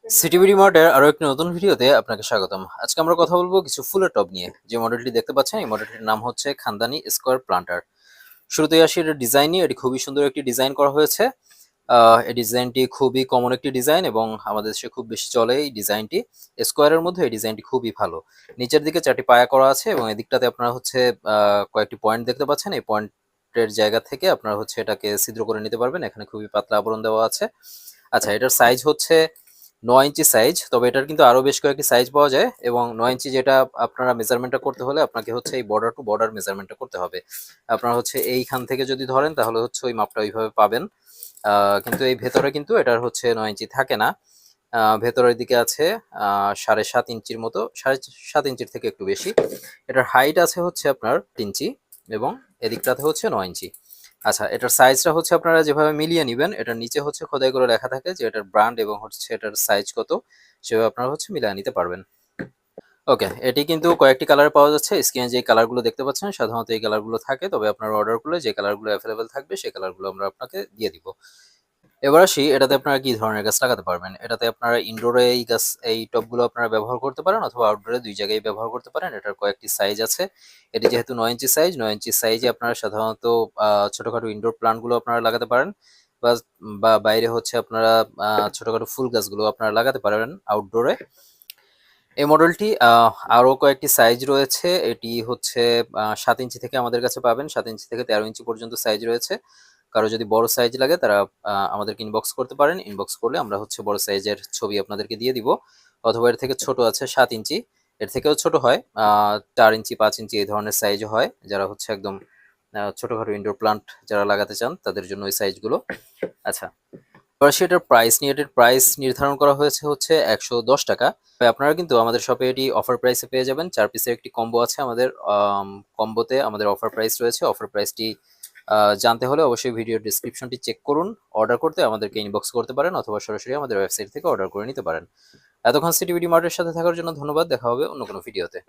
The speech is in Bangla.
সিটিবিডি মার্টের আরো একটি নতুন ভিডিওতে আপনাকে স্বাগতম। আজকে আমরা কথা বলবো কিছু ফুলের টব নিয়ে। যে মডেলটি দেখতে পাচ্ছেন এই মডেলটির নাম হচ্ছে খানদানি স্কোয়ার প্লান্টার। শুরুতেই আসি এটার ডিজাইন নিয়ে। এটি খুবই সুন্দর একটি ডিজাইন করা হয়েছে। এই ডিজাইনটি খুবই কমন একটি ডিজাইন এবং আমাদের দেশে খুব বেশি চলে এই ডিজাইনটি। স্কোয়ারের মধ্যে এই ডিজাইনটি খুবই ভালো। নিচের দিকে 4টি পায়া করা আছে এবং এদিকটাতে আপনারা হচ্ছে কয়েকটি পয়েন্ট দেখতে পাচ্ছেন। এই পয়েন্টের জায়গা থেকে আপনারা হচ্ছে এটাকে ছিদ্র করে নিতে পারবেন। এখানে খুবই পাতলা আবরণ দেওয়া আছে। আচ্ছা, এটার সাইজ হচ্ছে 9 ইঞ্চি সাইজ। তবে এটার কিন্তু আরো বেশ কয়েকটি সাইজ পাওয়া যায় এবং 9 ইঞ্চি যেটা আপনারা মেজারমেন্টটা করতে হলে আপনাকে হচ্ছে এই বর্ডার টু বর্ডার মেজারমেন্টটা করতে হবে। আপনারা হচ্ছে এইখান থেকে যদি ধরেন তাহলে হচ্ছে ওই মাপটা ওইভাবে পাবেন। কিন্তু এই ভেতরে কিন্তু এটার হচ্ছে 9 ইঞ্চি থাকে না। ভেতরের দিকে আছে 7.5 ইঞ্চির মতো, 7.5 ইঞ্চির থেকে একটু বেশি। এটার হাইট আছে হচ্ছে আপনার 3 ইঞ্চি এবং এদিকটাতে হচ্ছে 9 ইঞ্চি। আচ্ছা, এটার সাইজটা হচ্ছে আপনারা যেভাবে মিলিয়ে নিবেন, এটার নিচে হচ্ছে খোদাই করে লেখা থাকে যে এটার ব্র্যান্ড এবং হচ্ছে এটার সাইজ কত, সেভাবে আপনারা হচ্ছে মিলিয়ে নিতে পারবেন। ওকে, এটি কিন্তু কয়েকটি কালারে পাওয়া যাচ্ছে। স্ক্রিনে যে কালারগুলো দেখতে পাচ্ছেন সাধারণত এই কালারগুলো থাকে, তবে আপনার অর্ডার করলে যে কালারগুলো অ্যাভেলেবেল থাকবে সেই কালারগুলো আমরা আপনাকে দিয়ে দিব। এবার আসি এটাতে আপনারা কি ধরনের গাছ লাগাতে পারবেন। এটাতে আপনারা ইনডোরে এই টবগুলো আপনারা ব্যবহার করতে পারেন অথবা আউটডোরে দুই জায়গায় ব্যবহার করতে পারেন। এটার কয়েকটি সাইজ আছে। এটি যেহেতু 9 ইঞ্চি সাইজ, 9 ইঞ্চি সাইজে আপনারা সাধারণত ছোটখাটো ইনডোর প্লান্টগুলো আপনারা লাগাতে পারেন বা বা বাইরে হচ্ছে আপনারা ছোটখাটো ফুল গাছগুলো আপনারা লাগাতে পারবেন আউটডোরে। এই মডেলটি আরো কয়েকটি সাইজ রয়েছে। এটি হচ্ছে 7 ইঞ্চি থেকে আমাদের কাছে পাবেন, 7 ইঞ্চি থেকে 13 ইঞ্চি পর্যন্ত সাইজ রয়েছে। কারো যদি বড় সাইজ লাগে তারা আমাদেরকে ইনবক্স করতে পারেন। ইনবক্স করলে আমরা হচ্ছে বড় সাইজের ছবি আপনাদেরকে দিয়ে দিব। অথবা এর থেকে ছোট আছে 7 ইঞ্চি, এর থেকেও ছোট হয় 4 ইঞ্চি, 5 ইঞ্চি এই ধরনের সাইজ হয়। যারা হচ্ছে একদম ছোটখাটো ইনডোর প্লান্ট যারা লাগাতে চান তাদের জন্য ওই সাইজগুলো। আচ্ছা, এবার সেটার প্রাইস নিয়ে, এটার প্রাইস নির্ধারণ করা হয়েছে হচ্ছে 110 টাকা। আপনারা কিন্তু আমাদের শপে এটি অফার প্রাইসে পেয়ে যাবেন। 4 পিসের একটি কম্বো আছে আমাদের। কম্বোতে আমাদের অফার প্রাইস রয়েছে। অফার প্রাইসটি জানতে হলে অবশ্যই ভিডিওর ডিসক্রিপশনটি চেক করুন। অর্ডার করতে আমাদেরকে ইনবক্স করতে পারেন অথবা সরাসরি আমাদের ওয়েবসাইট থেকে অর্ডার করে নিতে পারেন। এতক্ষণ সিটিবিডি মার্টের সাথে থাকার জন্য ধন্যবাদ। দেখা হবে অন্য কোনো ভিডিওতে।